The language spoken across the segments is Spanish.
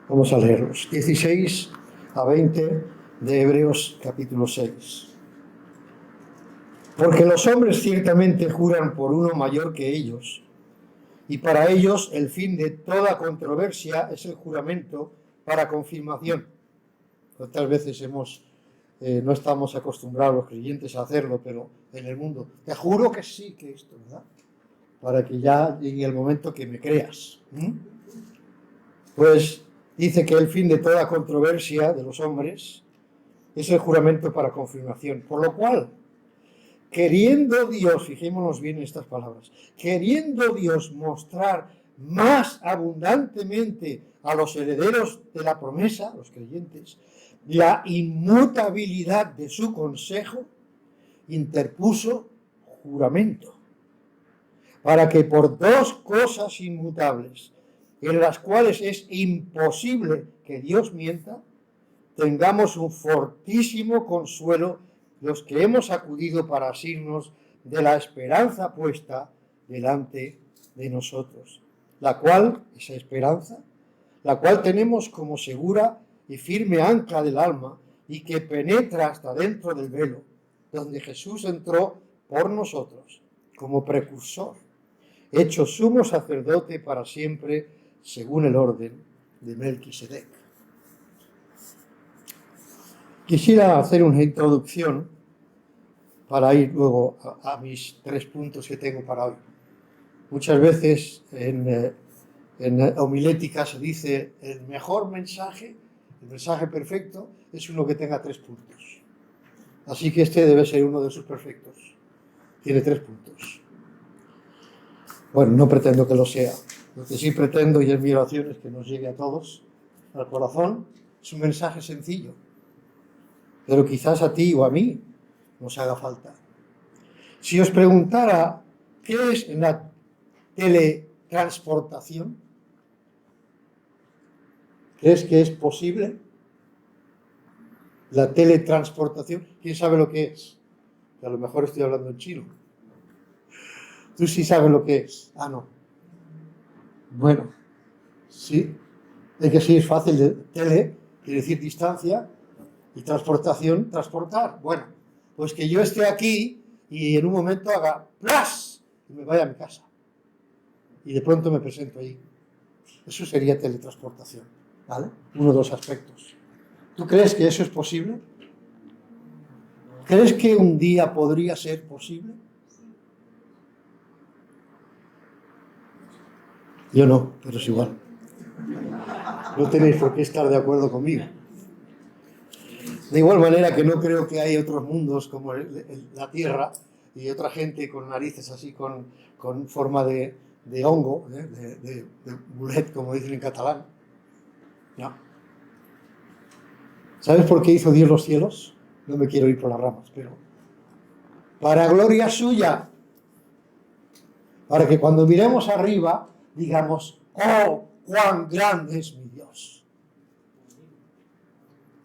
Vamos a leerlos. 16 a 20 de Hebreos capítulo 6. Porque los hombres ciertamente juran por uno mayor que ellos, y para ellos el fin de toda controversia es el juramento para confirmación. Otras veces no estamos acostumbrados los creyentes a hacerlo, pero en el mundo, te juro que sí, que esto, ¿verdad? Para que ya llegue el momento que me creas. Pues dice que el fin de toda controversia de los hombres es el juramento para confirmación. Por lo cual, queriendo Dios, fijémonos bien en estas palabras, queriendo Dios mostrar más abundantemente a los herederos de la promesa, los creyentes, la inmutabilidad de su consejo, interpuso juramento, para que por dos cosas inmutables, en las cuales es imposible que Dios mienta, tengamos un fortísimo consuelo los que hemos acudido para asirnos de la esperanza puesta delante de nosotros, esa esperanza, la cual tenemos como segura y firme ancla del alma y que penetra hasta dentro del velo, donde Jesús entró por nosotros como precursor, hecho sumo sacerdote para siempre, según el orden de Melquisedec. Quisiera hacer una introducción para ir luego a mis 3 puntos que tengo para hoy. Muchas veces en homilética se dice el mejor mensaje, el mensaje perfecto, es uno que tenga 3 puntos. Así que este debe ser uno de sus perfectos. Tiene 3 puntos. Bueno, no pretendo que lo sea. Lo que sí pretendo, y es mi oración, es que nos llegue a todos al corazón. Es un mensaje sencillo, pero quizás a ti o a mí nos haga falta. Si os preguntara qué es la teletransportación, ¿crees que es posible? La teletransportación, ¿quién sabe lo que es? Que a lo mejor estoy hablando en chino. Tú sí sabes lo que es. Ah, no. Bueno, sí. Es que sí es fácil. Tele quiere decir distancia y transportación, transportar. Bueno, pues que yo esté aquí y en un momento haga ¡plas! Y me vaya a mi casa. Y de pronto me presento ahí. Eso sería teletransportación, ¿vale? Uno de los aspectos. ¿Tú crees que eso es posible? ¿Crees que un día podría ser posible? Yo no, pero es igual. No tenéis por qué estar de acuerdo conmigo. De igual manera que no creo que hay otros mundos como la Tierra y otra gente con narices así, con forma de hongo, de boulet, como dicen en catalán. No. ¿Sabes por qué hizo Dios los cielos? No me quiero ir por las ramas, pero para gloria suya, para que cuando miremos arriba digamos, ¡oh, cuán grande es mi Dios!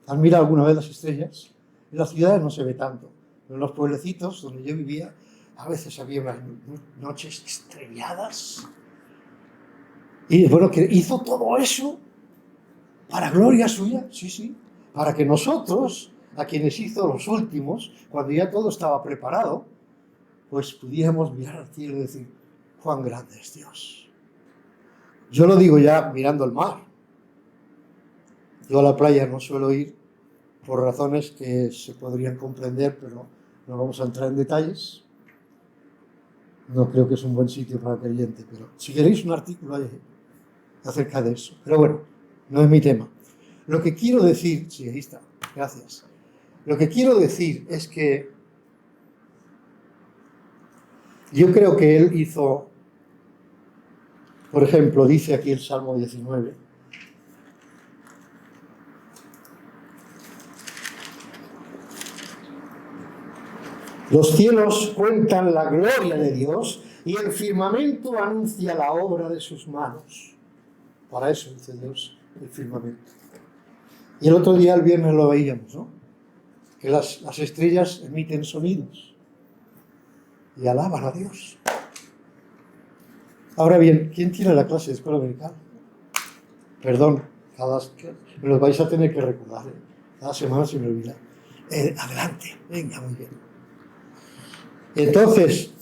¿Has mirado alguna vez las estrellas? En las ciudades no se ve tanto, pero en los pueblecitos donde yo vivía a veces había unas noches estrelladas. Y bueno, que hizo todo eso para gloria suya, sí, sí, para que nosotros, a quienes hizo los últimos, cuando ya todo estaba preparado, pues pudiéramos mirar al cielo y decir, cuán grande es Dios. Yo lo digo ya mirando el mar. Yo a la playa no suelo ir por razones que se podrían comprender, pero no vamos a entrar en detalles. No creo que es un buen sitio para creyente, pero si queréis un artículo hay acerca de eso. Pero bueno, no es mi tema. Lo que quiero decir, sí, ahí está, gracias. Lo que quiero decir es que yo creo que él hizo, por ejemplo, dice aquí el Salmo 19, los cielos cuentan la gloria de Dios y el firmamento anuncia la obra de sus manos. Para eso dice Dios, el firmamento. Y el otro día, el viernes, lo veíamos, ¿no? Que las estrellas emiten sonidos y alaban a Dios. Ahora bien, ¿quién tiene la clase de escuela dominical? Perdón, Me lo vais a tener que recordar, ¿eh? Cada semana se me olvida. Adelante, venga, muy bien. Entonces,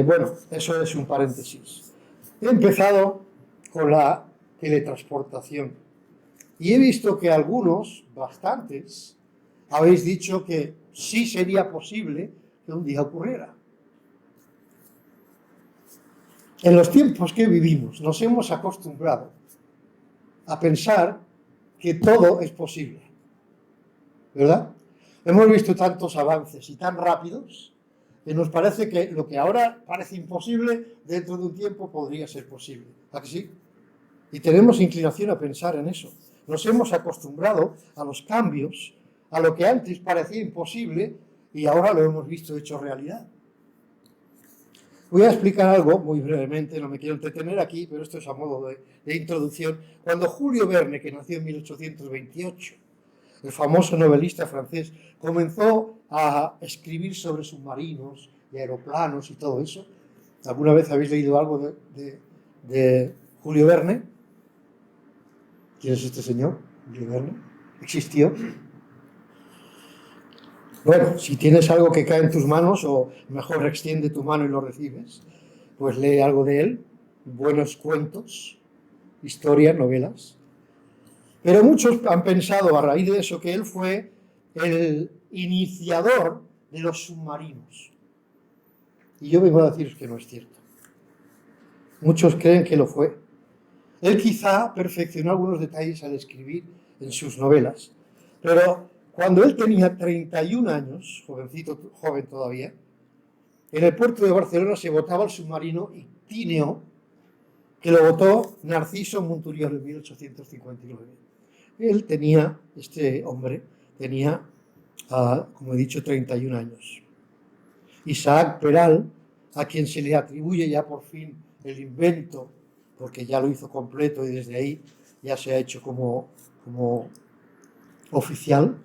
bueno, eso es un paréntesis. He empezado con la teletransportación y he visto que algunos, bastantes, habéis dicho que sí sería posible que un día ocurriera. En los tiempos que vivimos nos hemos acostumbrado a pensar que todo es posible, ¿verdad? Hemos visto tantos avances y tan rápidos que nos parece que lo que ahora parece imposible, dentro de un tiempo podría ser posible. ¿A que sí? Y tenemos inclinación a pensar en eso. Nos hemos acostumbrado a los cambios, a lo que antes parecía imposible y ahora lo hemos visto hecho realidad. Voy a explicar algo muy brevemente, no me quiero entretener aquí, pero esto es a modo de introducción. Cuando Julio Verne, que nació en 1828, el famoso novelista francés, comenzó a escribir sobre submarinos y aeroplanos y todo eso. ¿Alguna vez habéis leído algo de Julio Verne? ¿Quién es este señor? Julio Verne. ¿Existió? Bueno, si tienes algo que cae en tus manos, o mejor extiende tu mano y lo recibes, pues lee algo de él, buenos cuentos, historias, novelas. Pero muchos han pensado a raíz de eso que él fue el iniciador de los submarinos. Y yo vengo a deciros que no es cierto. Muchos creen que lo fue. Él quizá perfeccionó algunos detalles al escribir en sus novelas, pero cuando él tenía 31 años, joven todavía, en el puerto de Barcelona se botaba el submarino Ictíneo, que lo botó Narciso Monturiol en 1859. Él tenía, este hombre, tenía, como he dicho, 31 años. Isaac Peral, a quien se le atribuye ya por fin el invento, porque ya lo hizo completo y desde ahí ya se ha hecho como oficial.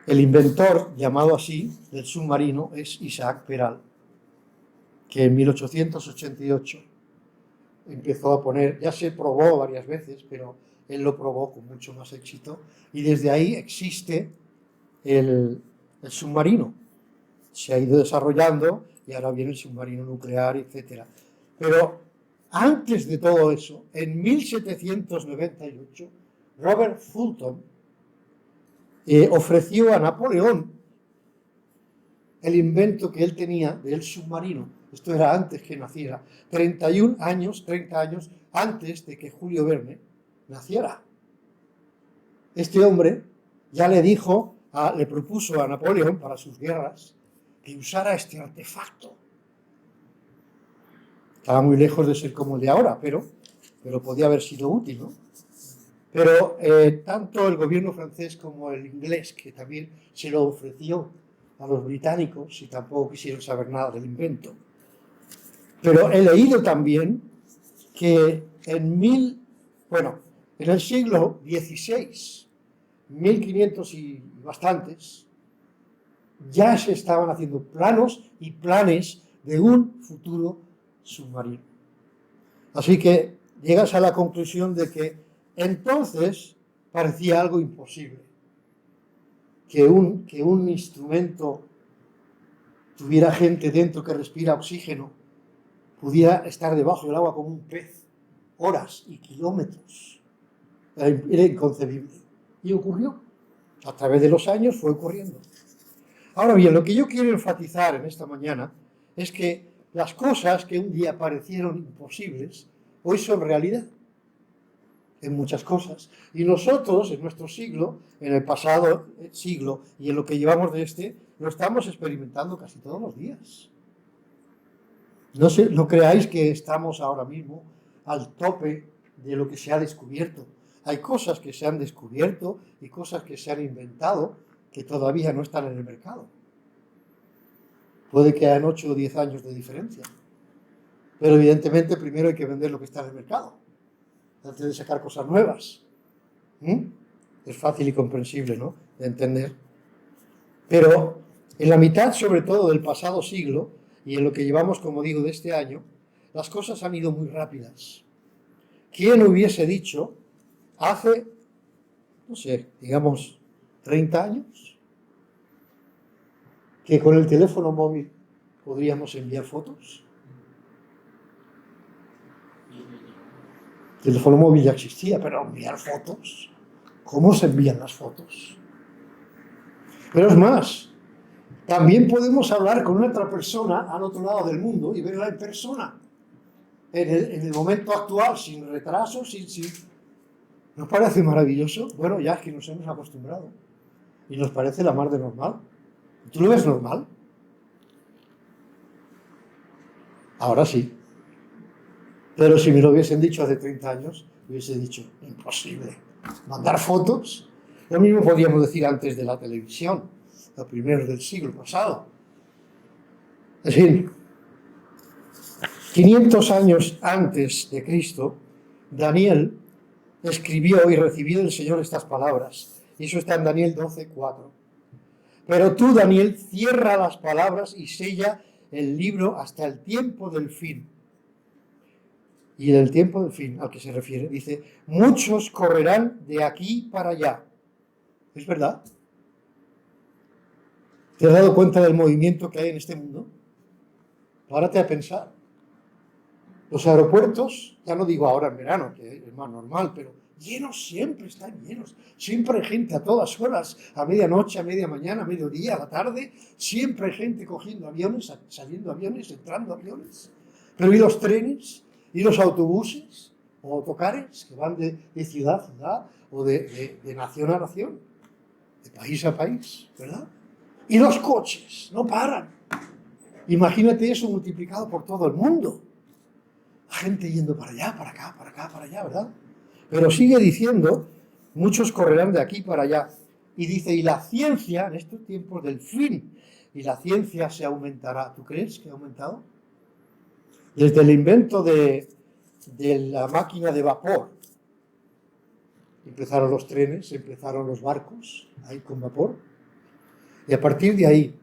El inventor, llamado así, del submarino es Isaac Peral, que en 1888 empezó a poner, ya se probó varias veces, pero él lo probó con mucho más éxito y desde ahí existe el submarino. Se ha ido desarrollando y ahora viene el submarino nuclear, etc. Pero antes de todo eso, en 1798, Robert Fulton ofreció a Napoleón el invento que él tenía del submarino. Esto era antes que naciera, 30 años antes de que Julio Verne naciera. Este hombre ya le propuso a Napoleón para sus guerras que usara este artefacto. Estaba muy lejos de ser como el de ahora, pero podía haber sido útil, ¿no? Pero tanto el gobierno francés como el inglés, que también se lo ofreció a los británicos y tampoco quisieron saber nada del invento. Pero he leído también que en el siglo XVI, 1500 y bastantes, ya se estaban haciendo planos y planes de un futuro submarino. Así que llegas a la conclusión de que entonces parecía algo imposible que un instrumento tuviera gente dentro que respira oxígeno, pudiera estar debajo del agua como un pez, horas y kilómetros. Era inconcebible. Y ocurrió. A través de los años fue ocurriendo. Ahora bien, lo que yo quiero enfatizar en esta mañana es que las cosas que un día parecieron imposibles, hoy son realidad. En muchas cosas. Y nosotros, en nuestro siglo, en el pasado siglo y en lo que llevamos de este, lo estamos experimentando casi todos los días. No creáis que estamos ahora mismo al tope de lo que se ha descubierto. Hay cosas que se han descubierto y cosas que se han inventado que todavía no están en el mercado. Puede que hayan 8 o 10 años de diferencia. Pero evidentemente primero hay que vender lo que está en el mercado, antes de sacar cosas nuevas. Es fácil y comprensible, ¿no?, de entender. Pero en la mitad, sobre todo, del pasado siglo, y en lo que llevamos, como digo, de este año, las cosas han ido muy rápidas. ¿Quién hubiese dicho hace no sé, digamos 30 años, que con el teléfono móvil podríamos enviar fotos. El teléfono móvil ya existía, pero enviar fotos, ¿cómo se envían las fotos? Pero es más, también podemos hablar con otra persona al otro lado del mundo y verla en persona, en el momento actual, sin retraso, sin... ¿Nos parece maravilloso? Bueno, ya es que nos hemos acostumbrado y nos parece la más de normal. ¿Tú lo ves normal? Ahora sí. Pero si me lo hubiesen dicho hace 30 años, hubiese dicho, imposible. Mandar fotos. Lo mismo podíamos decir antes de la televisión, a primeros del siglo pasado. En fin, 500 años antes de Cristo, Daniel escribió y recibió del Señor estas palabras. Y eso está en Daniel 12:4. Pero tú, Daniel, cierra las palabras y sella el libro hasta el tiempo del fin. Y en el tiempo del fin al que se refiere, dice, muchos correrán de aquí para allá. ¿Es verdad? ¿Te has dado cuenta del movimiento que hay en este mundo? Párate a pensar. Los aeropuertos, ya no digo ahora en verano, que es más normal, pero llenos siempre, están llenos. Siempre hay gente a todas horas, a medianoche, a media mañana, a mediodía, a la tarde. Siempre hay gente cogiendo aviones, saliendo aviones, entrando aviones. Pero ¿y los trenes? ¿Y los autobuses? ¿O autocares que van de ciudad a ciudad? ¿O de nación a nación? De país a país, ¿verdad? Y los coches, no paran. Imagínate eso multiplicado por todo el mundo. Gente yendo para allá, para acá, para acá, para allá, ¿verdad? Pero sigue diciendo, muchos correrán de aquí para allá. Y dice, y la ciencia, en estos tiempos del fin, y la ciencia se aumentará. ¿Tú crees que ha aumentado? Desde el invento de la máquina de vapor, empezaron los trenes, empezaron los barcos, ahí con vapor, y a partir de ahí,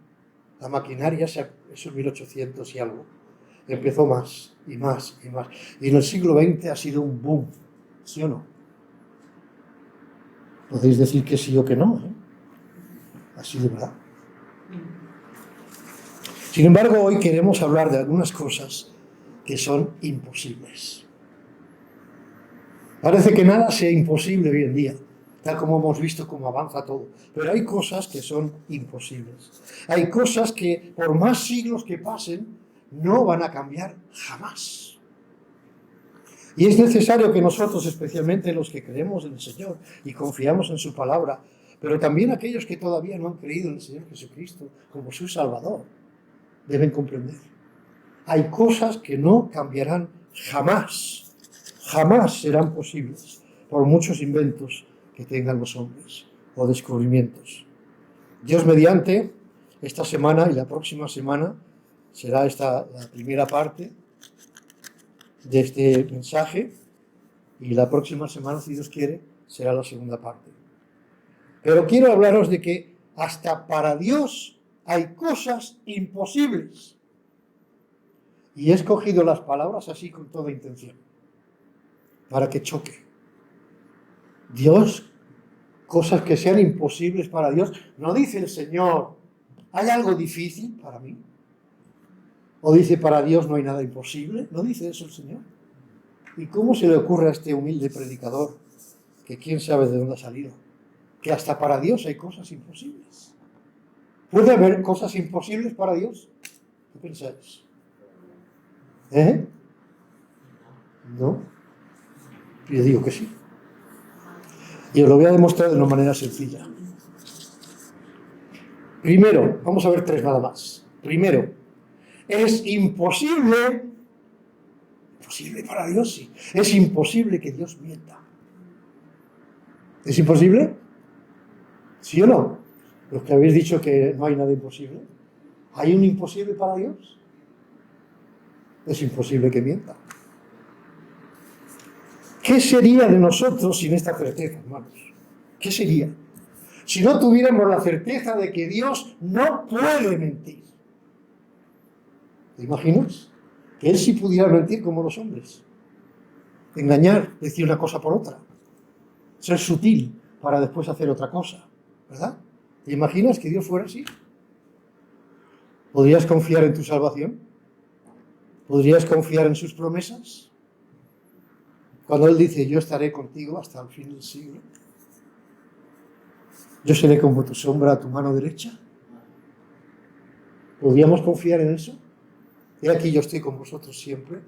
la maquinaria, esos 1800 y algo, empezó más y más y más. Y en el siglo XX ha sido un boom, ¿sí o no? Podéis decir que sí o que no, ¿eh? Ha sido verdad. Sin embargo, hoy queremos hablar de algunas cosas que son imposibles. Parece que nada sea imposible hoy en día, tal como hemos visto cómo avanza todo. Pero hay cosas que son imposibles. Hay cosas que, por más siglos que pasen, no van a cambiar jamás. Y es necesario que nosotros, especialmente los que creemos en el Señor y confiamos en su palabra, pero también aquellos que todavía no han creído en el Señor Jesucristo como su Salvador, deben comprender. Hay cosas que no cambiarán jamás, jamás serán posibles por muchos inventos que tengan los hombres o descubrimientos. Dios mediante, esta semana y la próxima semana será esta la primera parte de este mensaje y la próxima semana, si Dios quiere, será la segunda parte. Pero quiero hablaros de que hasta para Dios hay cosas imposibles. Y he escogido las palabras así con toda intención, para que choque. Dios, cosas que sean imposibles para Dios. No dice el Señor, ¿hay algo difícil para mí? ¿O dice, para Dios no hay nada imposible? ¿No dice eso el Señor? ¿Y cómo se le ocurre a este humilde predicador, que quién sabe de dónde ha salido, que hasta para Dios hay cosas imposibles? ¿Puede haber cosas imposibles para Dios? ¿Qué pensáis? ¿Eh? ¿No? Yo digo que sí. Y os lo voy a demostrar de una manera sencilla. Primero, vamos a ver tres nada más. Primero, es imposible para Dios, sí. Es imposible que Dios mienta. ¿Es imposible? ¿Sí o no? Los que habéis dicho que no hay nada imposible. ¿Hay un imposible para Dios? Es imposible que mienta. ¿Qué sería de nosotros sin esta certeza, hermanos? ¿Qué sería? Si no tuviéramos la certeza de que Dios no puede mentir. ¿Te imaginas? Que Él sí pudiera mentir como los hombres. Engañar, decir una cosa por otra. Ser sutil para después hacer otra cosa, ¿verdad? ¿Te imaginas que Dios fuera así? ¿Podrías confiar en tu salvación? ¿Podrías confiar en sus promesas? Cuando Él dice, yo estaré contigo hasta el fin del siglo. Yo seré como tu sombra a tu mano derecha. ¿Podríamos confiar en eso? He aquí yo estoy con vosotros siempre.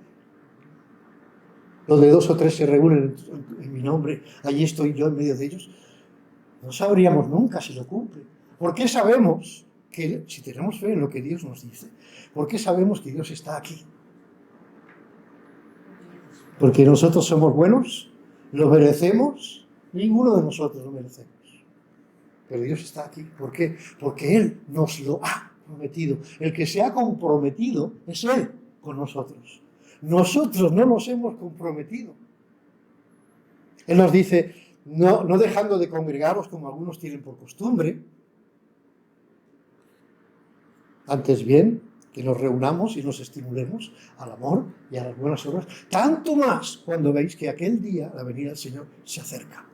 Donde 2 o 3 se reúnen en mi nombre, allí estoy yo en medio de ellos. No sabríamos nunca si lo cumple. ¿Por qué sabemos que, si tenemos fe en lo que Dios nos dice, por qué sabemos que Dios está aquí? ¿Porque nosotros somos buenos? ¿Lo merecemos? Ninguno de nosotros lo merecemos. Pero Dios está aquí. ¿Por qué? Porque Él nos lo ha prometido. El que se ha comprometido es Él con nosotros. Nosotros no nos hemos comprometido. Él nos dice, no dejando de congregaros como algunos tienen por costumbre, antes bien, que nos reunamos y nos estimulemos al amor y a las buenas obras, tanto más cuando veis que aquel día, la venida del Señor, se acerca.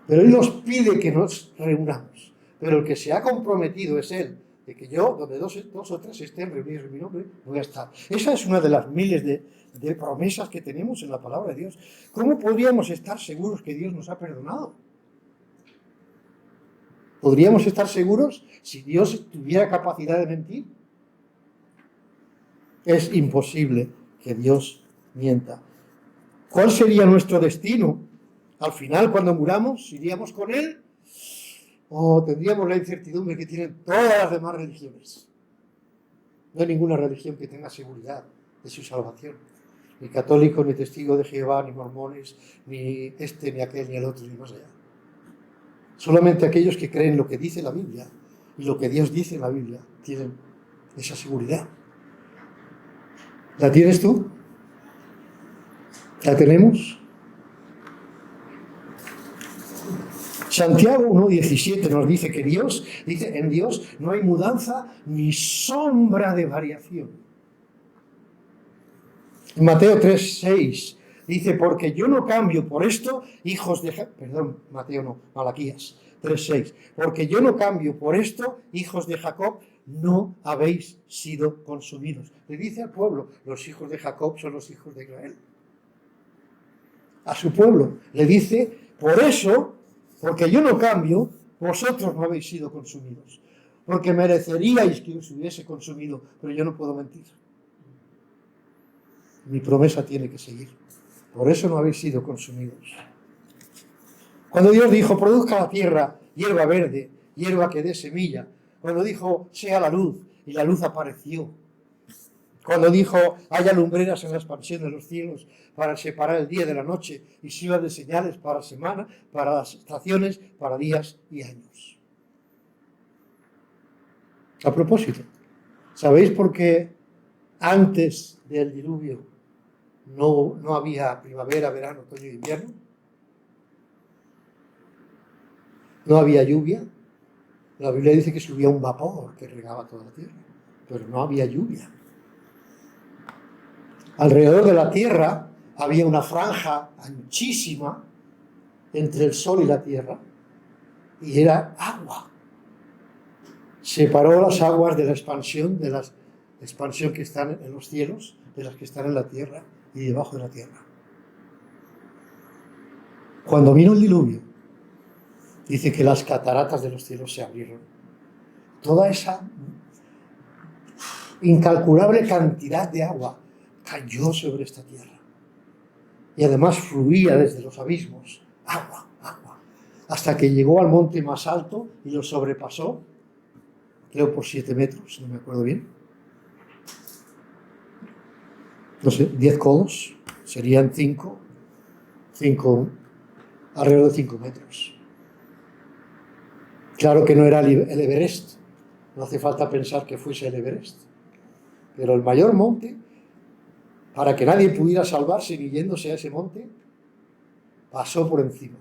Pero Él nos pide que nos reunamos. Pero el que se ha comprometido es Él, de que yo, donde dos o tres estén reunidos en mi nombre, voy a estar. Esa es una de las miles de promesas que tenemos en la palabra de Dios. ¿Cómo podríamos estar seguros que Dios nos ha perdonado? ¿Podríamos estar seguros si Dios tuviera capacidad de mentir? Es imposible que Dios mienta. ¿Cuál sería nuestro destino? Al final, cuando muramos, ¿iríamos con Él? ¿O tendríamos la incertidumbre que tienen todas las demás religiones? No hay ninguna religión que tenga seguridad de su salvación. Ni católicos, ni testigos de Jehová, ni mormones, ni este, ni aquel, ni el otro, ni más allá. Solamente aquellos que creen lo que dice la Biblia y lo que Dios dice en la Biblia tienen esa seguridad. ¿La tienes tú? ¿La tenemos? Santiago 1:17 nos dice que en Dios no hay mudanza ni sombra de variación. En Mateo 3:6 dice, porque yo no cambio por esto, Malaquías 3:6, porque yo no cambio por esto, hijos de Jacob, no habéis sido consumidos. Le dice al pueblo, los hijos de Jacob son los hijos de Israel. A su pueblo le dice, por eso, porque yo no cambio, vosotros no habéis sido consumidos. Porque mereceríais que os hubiese consumido, pero yo no puedo mentir. Mi promesa tiene que seguir. Por eso no habéis sido consumidos. Cuando Dios dijo, produzca la tierra hierba verde, hierba que dé semilla. Cuando dijo, sea la luz, y la luz apareció. Cuando dijo, haya lumbreras en la expansión de los cielos para separar el día de la noche y silbas de señales para semana, para las estaciones, para días y años. A propósito, ¿sabéis por qué antes del diluvio no había primavera, verano, otoño e invierno? No había lluvia. La Biblia dice que subía un vapor que regaba toda la tierra, pero no había lluvia. Alrededor de la tierra había una franja anchísima entre el sol y la tierra y era agua. Separó las aguas de la expansión que están en los cielos, de las que están en la tierra y debajo de la tierra. Cuando vino el diluvio, dice que las cataratas de los cielos se abrieron. Toda esa incalculable cantidad de agua cayó sobre esta tierra. Y además fluía desde los abismos. Agua, agua. Hasta que llegó al monte más alto y lo sobrepasó, creo por 7 metros, no me acuerdo bien. No sé, 10 codos, serían 5, alrededor de 5 metros. Claro que no era el Everest, no hace falta pensar que fuese el Everest, pero el mayor monte, para que nadie pudiera salvarse ni yéndose a ese monte, pasó por encima.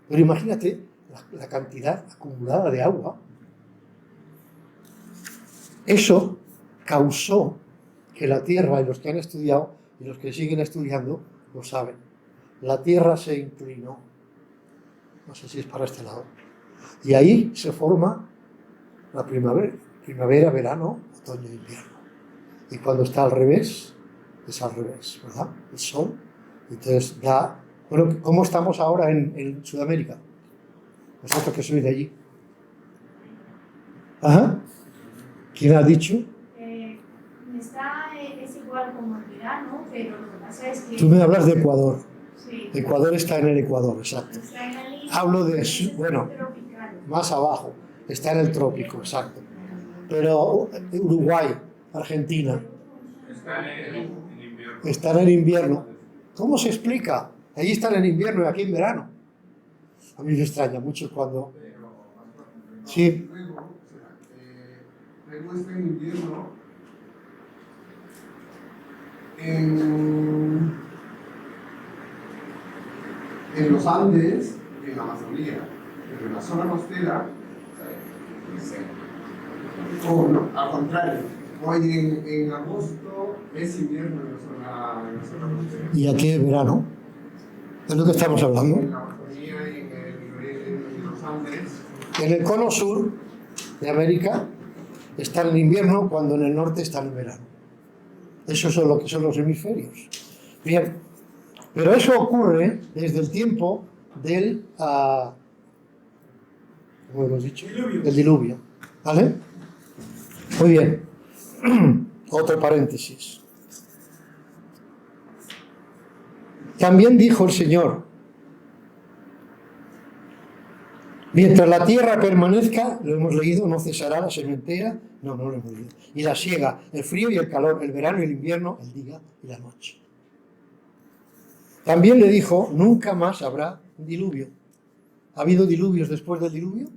Pero imagínate la cantidad acumulada de agua. Eso causó que la tierra, y los que han estudiado y los que siguen estudiando lo saben, la tierra se inclinó no sé si es para este lado. Y ahí se forma la primavera, verano, otoño e invierno. Y cuando está al revés, es al revés, ¿verdad? El sol. Entonces da... Bueno, ¿cómo estamos ahora en Sudamérica? Vosotros que sois de allí. Ajá. ¿Quién ha dicho? Es igual como el verano, pero lo que pasa es que... Tú me hablas de Ecuador. Sí. Ecuador está en el Ecuador, exacto. Está en la línea, Hablo de, bueno, tropical. más abajo, está en el trópico, exacto. Pero Uruguay, Argentina, están en invierno. ¿Cómo se explica? Allí están en invierno y aquí en verano. A mí me extraña mucho cuando... Sí. Luego está en invierno en los Andes, en la Amazonía, pero en la zona costera, o no, al contrario, hoy en agosto es invierno en la zona costera. ¿Y aquí es verano? ¿Es lo que estamos hablando? En la Amazonía y en los Andes. En el cono sur de América están en invierno cuando en el norte están en verano. Eso es lo que son los hemisferios. Bien, pero eso ocurre desde el tiempo del, ¿cómo hemos dicho? Del diluvio. ¿Vale? Muy bien. Otro paréntesis. También dijo el Señor: mientras la tierra permanezca, lo hemos leído, no cesará la sementera, no lo hemos leído, y la siega, el frío y el calor, el verano y el invierno, el día y la noche. También le dijo: nunca más habrá diluvio. ¿Ha habido diluvios después del diluvio?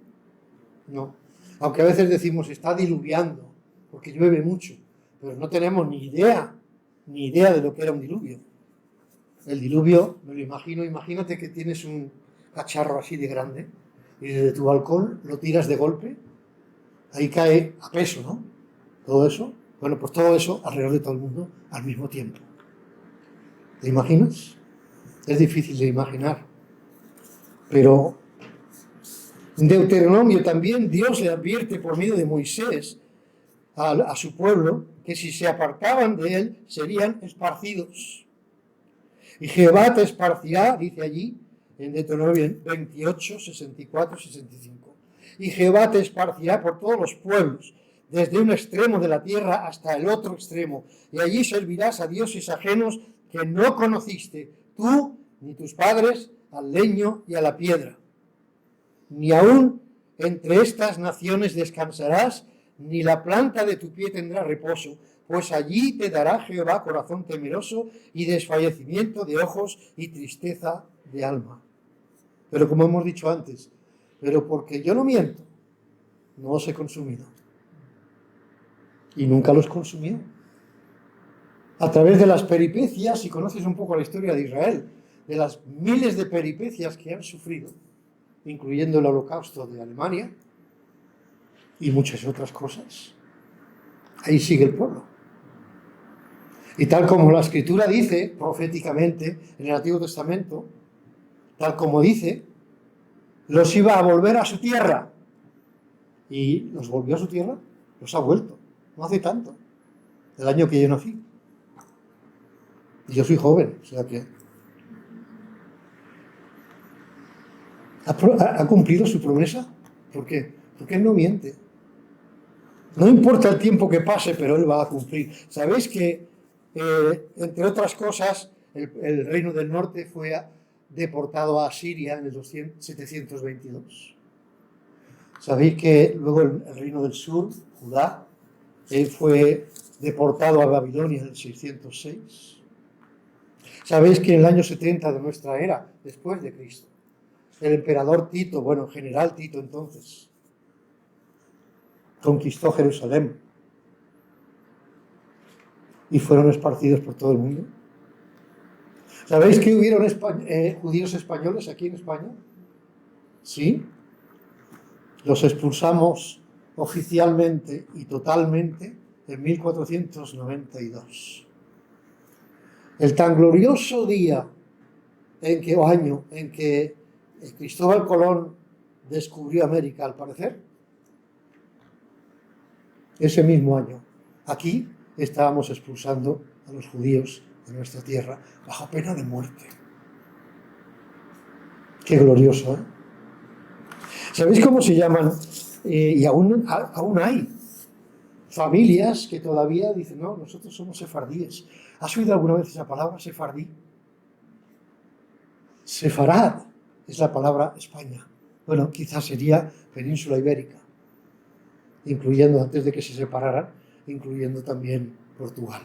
No. Aunque a veces decimos está diluviando, porque llueve mucho, pero no tenemos ni idea de lo que era un diluvio. El diluvio, me lo imagino, imagínate que tienes un cacharro así de grande y desde tu balcón lo tiras de golpe, ahí cae a peso, ¿no? Todo eso, bueno, pues todo eso alrededor de todo el mundo al mismo tiempo. ¿Te imaginas? Es difícil de imaginar, pero en Deuteronomio también Dios le advierte por medio de Moisés a su pueblo que si se apartaban de él serían esparcidos. Y Jehová te esparcirá, dice allí, en Deuteronomio 28, 64, 65. Y Jehová te esparcirá por todos los pueblos, desde un extremo de la tierra hasta el otro extremo. Y allí servirás a dioses ajenos que no conociste, tú ni tus padres, al leño y a la piedra. Ni aún entre estas naciones descansarás, ni la planta de tu pie tendrá reposo, pues allí te dará Jehová corazón temeroso y desfallecimiento de ojos y tristeza de alma. Pero como hemos dicho antes, pero porque yo no miento, no os he consumido. Y nunca los consumió. A través de las peripecias, si conoces un poco la historia de Israel, de las miles de peripecias que han sufrido, incluyendo el holocausto de Alemania y muchas otras cosas, ahí sigue el pueblo. Y tal como la Escritura dice proféticamente en el Antiguo Testamento, tal como dice, los iba a volver a su tierra. Y los volvió a su tierra, los ha vuelto. No hace tanto, el año que yo nací. Y yo soy joven, o sea que... ¿Ha cumplido su promesa? ¿Por qué? Porque Él no miente. No importa el tiempo que pase, pero Él va a cumplir. ¿Sabéis que, entre otras cosas, el reino del norte fue deportado a Siria en el 722? ¿Sabéis que luego el reino del sur, Judá, fue deportado a Babilonia en el 606? ¿Sabéis que en el año 70 de nuestra era, después de Cristo, el emperador Tito, bueno, general Tito entonces, conquistó Jerusalén y fueron esparcidos por todo el mundo? ¿Sabéis que hubieron judíos españoles aquí en España? Sí. Los expulsamos oficialmente y totalmente en 1492. El tan glorioso día o año en que Cristóbal Colón descubrió América, al parecer, ese mismo año. Aquí estábamos expulsando a los judíos de nuestra tierra bajo pena de muerte. Qué glorioso, ¿eh? ¿Sabéis cómo se llaman? Y aún hay familias que todavía dicen, no, nosotros somos sefardíes. ¿Has oído alguna vez esa palabra, sefardí? Sefarad es la palabra España. Bueno, quizás sería península ibérica, incluyendo, antes de que se separaran, incluyendo también Portugal.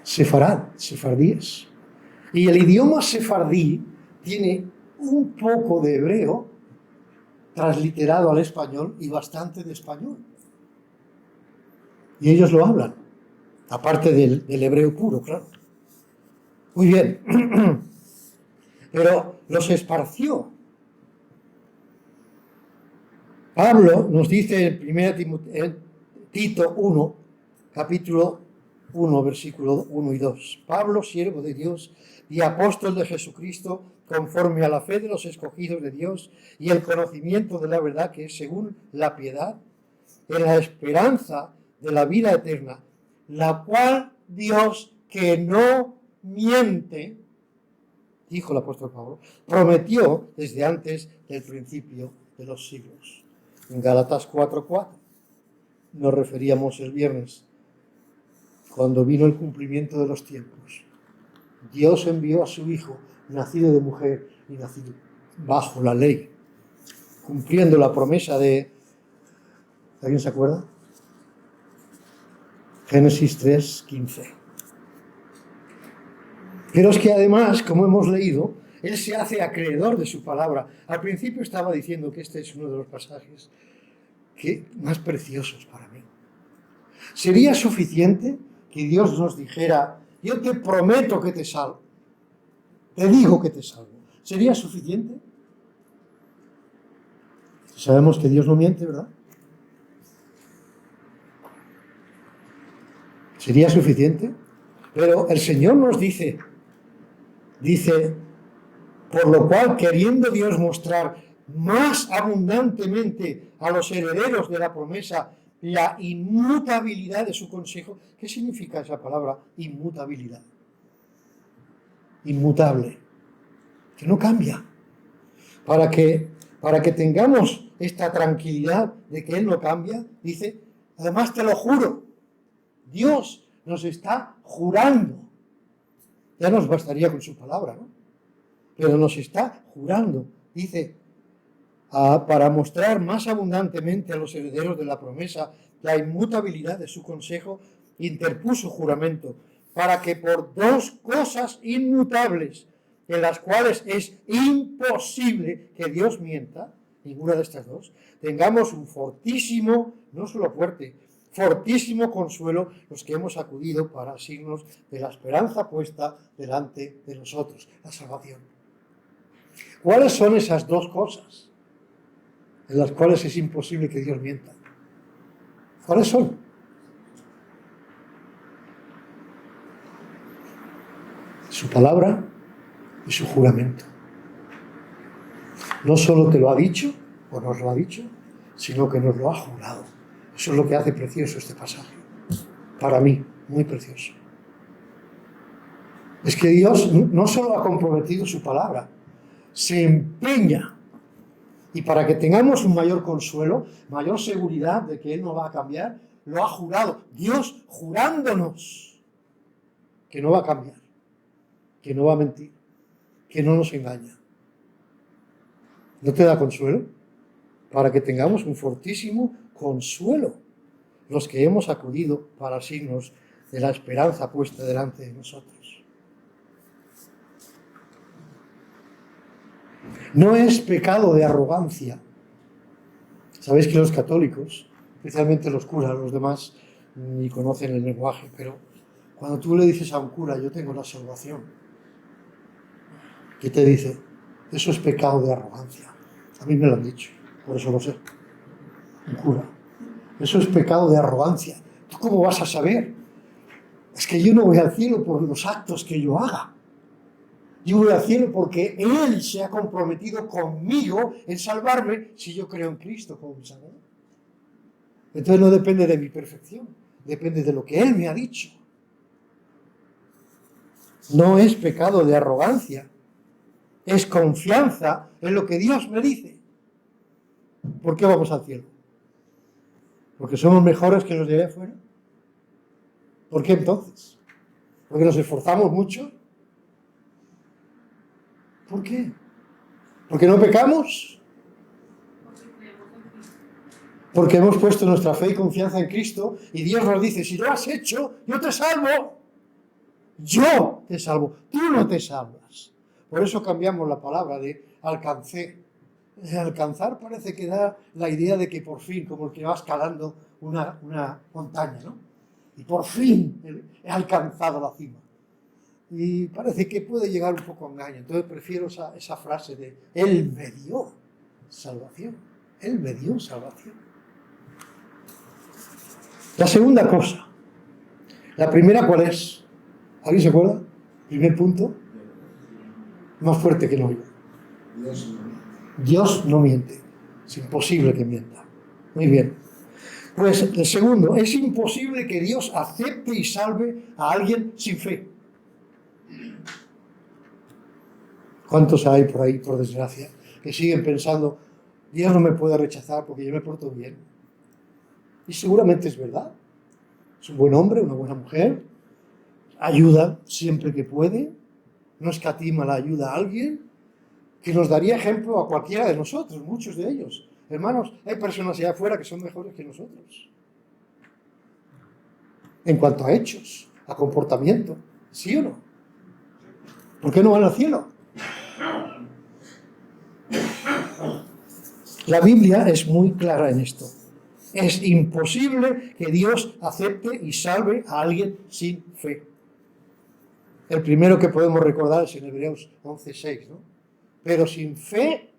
Sefarad, sefardíes. Y el idioma sefardí tiene un poco de hebreo transliterado al español y bastante de español. Y ellos lo hablan, aparte del hebreo puro, claro. Muy bien, pero los esparció. Pablo nos dice en Tito 1, capítulo 1, versículo 1 y 2. Pablo, siervo de Dios y apóstol de Jesucristo, conforme a la fe de los escogidos de Dios y el conocimiento de la verdad que es según la piedad, en la esperanza de la vida eterna, la cual Dios, que no miente, dijo el apóstol Pablo, prometió desde antes del principio de los siglos. En Gálatas 4:4 nos referíamos el viernes, cuando vino el cumplimiento de los tiempos. Dios envió a su Hijo, nacido de mujer y nacido bajo la ley, cumpliendo la promesa de... ¿Alguien se acuerda? Génesis 3:15. Pero es que además, como hemos leído, Él se hace acreedor de su palabra. Al principio estaba diciendo que este es uno de los pasajes más preciosos para mí. ¿Sería suficiente que Dios nos dijera, yo te prometo que te salvo? Te digo que te salvo. ¿Sería suficiente? Sabemos que Dios no miente, ¿verdad? ¿Sería suficiente? Pero el Señor nos dice, por lo cual, queriendo Dios mostrar más abundantemente a los herederos de la promesa la inmutabilidad de su consejo. ¿Qué significa esa palabra, inmutabilidad? Inmutable, que no cambia. Para que tengamos esta tranquilidad de que Él no cambia, dice, además te lo juro, Dios nos está jurando. Ya nos bastaría con su palabra, ¿no? Pero nos está jurando, dice, para mostrar más abundantemente a los herederos de la promesa la inmutabilidad de su consejo, interpuso juramento, para que por dos cosas inmutables, en las cuales es imposible que Dios mienta, ninguna de estas dos, tengamos un fortísimo, no solo fuerte, fortísimo consuelo los que hemos acudido para asirnos de la esperanza puesta delante de nosotros, la salvación. ¿Cuáles son esas dos cosas en las cuales es imposible que Dios mienta? ¿Cuáles son? Su palabra y su juramento. No solo te lo ha dicho, o nos lo ha dicho, sino que nos lo ha jurado. Eso es lo que hace precioso este pasaje. Para mí, muy precioso. Es que Dios no solo ha comprometido su palabra, se empeña. Y para que tengamos un mayor consuelo, mayor seguridad de que Él no va a cambiar, lo ha jurado. Dios jurándonos que no va a cambiar, que no va a mentir, que no nos engaña. ¿No te da consuelo? Para que tengamos un fortísimo consuelo los que hemos acudido para asirnos de la esperanza puesta delante de nosotros. No es pecado de arrogancia. Sabéis que los católicos, especialmente los curas, los demás ni conocen el lenguaje, pero cuando tú le dices a un cura, yo tengo la salvación, ¿qué te dice? Eso es pecado de arrogancia. A mí me lo han dicho, por eso lo sé. Un cura. Eso es pecado de arrogancia. ¿Tú cómo vas a saber? Es que yo no voy al cielo por los actos que yo haga. Yo voy al cielo porque Él se ha comprometido conmigo en salvarme si yo creo en Cristo como mi Salvador. Entonces no depende de mi perfección, depende de lo que Él me ha dicho. No es pecado de arrogancia, es confianza en lo que Dios me dice. ¿Por qué vamos al cielo? ¿Porque somos mejores que los de allá afuera? ¿Por qué entonces? ¿Porque nos esforzamos mucho? ¿Por qué? ¿Porque no pecamos? Porque hemos puesto nuestra fe y confianza en Cristo y Dios nos dice, si lo has hecho, yo te salvo. Yo te salvo, tú no te salvas. Por eso cambiamos la palabra de alcancé. Alcanzar parece que da la idea de que por fin, como el que va escalando una montaña, ¿no? Y por fin he alcanzado la cima. Y parece que puede llegar un poco a engaño. Entonces prefiero esa frase de Él me dio salvación. Él me dio salvación. La segunda cosa. La primera, ¿cuál es? ¿Alguien se acuerda? Primer punto. Más fuerte que no oiga. Dios no miente. Es imposible que mienta. Muy bien. Pues el segundo, es imposible que Dios acepte y salve a alguien sin fe. ¿Cuántos hay por ahí, por desgracia, que siguen pensando, Dios no me puede rechazar porque yo me porto bien? Y seguramente es verdad. Es un buen hombre, una buena mujer, ayuda siempre que puede, no escatima la ayuda a alguien, que nos daría ejemplo a cualquiera de nosotros, muchos de ellos. Hermanos, hay personas allá afuera que son mejores que nosotros. En cuanto a hechos, a comportamiento, ¿sí o no? ¿Por qué no van al cielo? La Biblia es muy clara en esto. Es imposible que Dios acepte y salve a alguien sin fe. El primero que podemos recordar es en Hebreos 11:6, ¿no? Pero sin fe,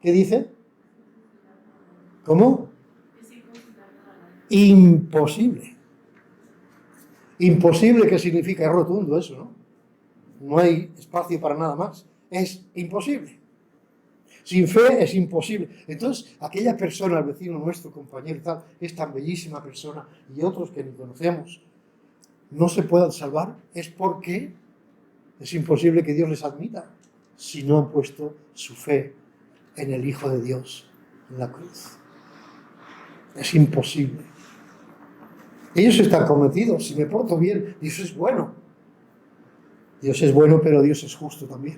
¿qué dice? ¿Cómo? Imposible. Imposible, ¿qué significa? Es rotundo eso, ¿no? No hay espacio para nada más. Es imposible. Sin fe es imposible. Entonces, aquella persona, el vecino nuestro, compañero y tal, es tan bellísima persona, y otros que ni conocemos, no se puedan salvar, es porque es imposible que Dios les admita si no han puesto su fe en el Hijo de Dios, en la cruz. Es imposible. Ellos están cometidos. Si me porto bien, Dios es bueno. Dios es bueno, pero Dios es justo también.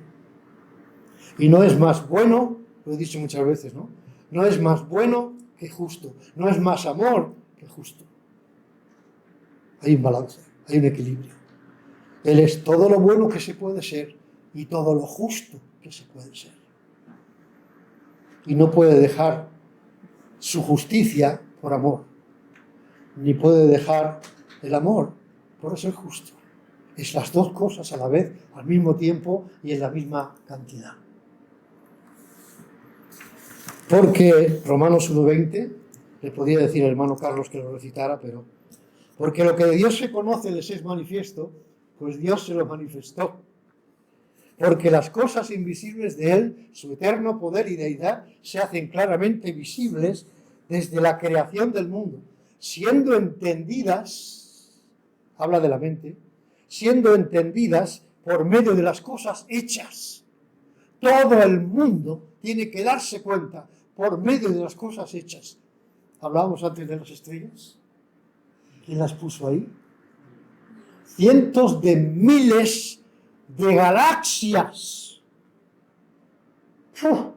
Y no es más bueno, lo he dicho muchas veces, ¿no? No es más bueno que justo. No es más amor que justo. Hay un balance, hay un equilibrio. Él es todo lo bueno que se puede ser y todo lo justo que se puede ser. Y no puede dejar su justicia por amor, ni puede dejar el amor por ser justo. Es las dos cosas a la vez, al mismo tiempo y en la misma cantidad. Porque Romanos 1:20, le podía decir al hermano Carlos que lo recitara, pero porque lo que de Dios se conoce les es manifiesto, pues Dios se lo manifestó. Porque las cosas invisibles de Él, su eterno poder y deidad, se hacen claramente visibles desde la creación del mundo, siendo entendidas, habla de la mente, siendo entendidas por medio de las cosas hechas. Todo el mundo tiene que darse cuenta por medio de las cosas hechas. Hablábamos antes de las estrellas. ¿Quién las puso ahí? Cientos de miles de galaxias.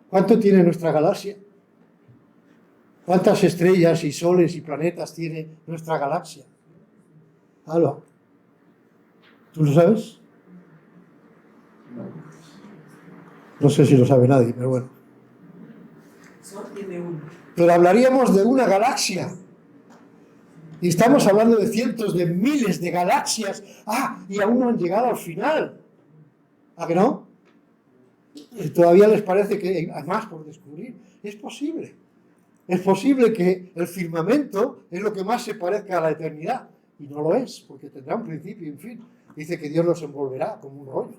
¿Cuánto tiene nuestra galaxia? ¿Cuántas estrellas y soles y planetas tiene nuestra galaxia? Alba, ¿tú lo sabes? No sé si lo sabe nadie, pero bueno. Sol tiene uno. Pero hablaríamos de una galaxia. Y estamos hablando de cientos de miles de galaxias. Y aún no han llegado al final. ¿A que no? Y todavía les parece que hay más por descubrir. Es posible. Es posible que el firmamento es lo que más se parezca a la eternidad. Y no lo es, porque tendrá un principio y un fin. Dice que Dios los envolverá como un rollo.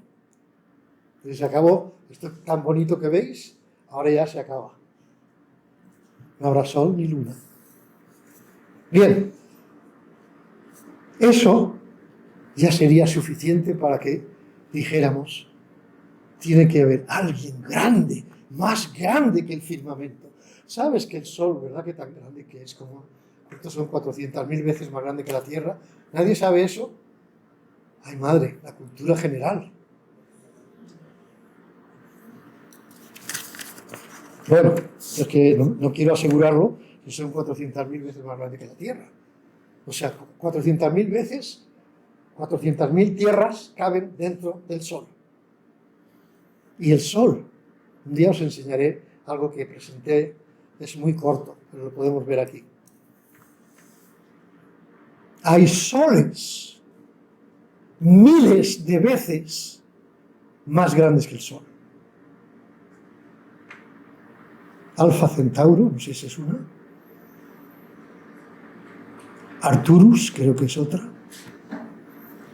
Se acabó, esto tan bonito que veis, ahora ya se acaba. No habrá sol ni luna. Bien, eso ya sería suficiente para que dijéramos, tiene que haber alguien grande, más grande que el firmamento. ¿Sabes que el sol, verdad que tan grande que es como, estos son 400.000 veces más grande que la Tierra? ¿Nadie sabe eso? Ay, madre, la cultura general. Bueno, es que no quiero asegurarlo, que son 400.000 veces más grande que la Tierra. O sea, 400.000 veces, 400.000 tierras caben dentro del Sol. Y el Sol, un día os enseñaré algo que presenté, es muy corto, pero lo podemos ver aquí. Hay soles miles de veces más grandes que el Sol. Alfa Centauro, no sé si es una. Arcturus, creo que es otra.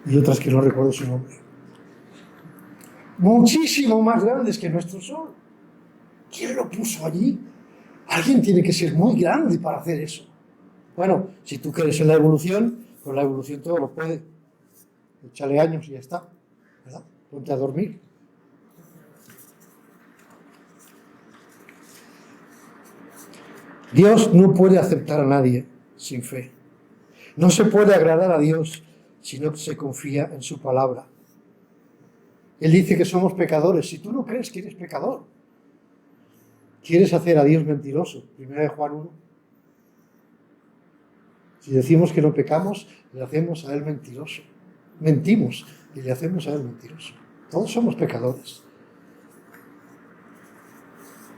Y otras que no recuerdo su nombre. Muchísimo más grandes que nuestro Sol. ¿Quién lo puso allí? Alguien tiene que ser muy grande para hacer eso. Bueno, si tú crees en la evolución, pues la evolución todo lo puede. Échale años y ya está, ¿verdad? Ponte a dormir. Dios no puede aceptar a nadie sin fe. No se puede agradar a Dios si no se confía en su palabra. Él dice que somos pecadores. Si tú no crees que eres pecador, quieres hacer a Dios mentiroso. 1 Juan 1. Si decimos que no pecamos, le hacemos a Él mentiroso. Mentimos y le hacemos a Él mentiroso. Todos somos pecadores.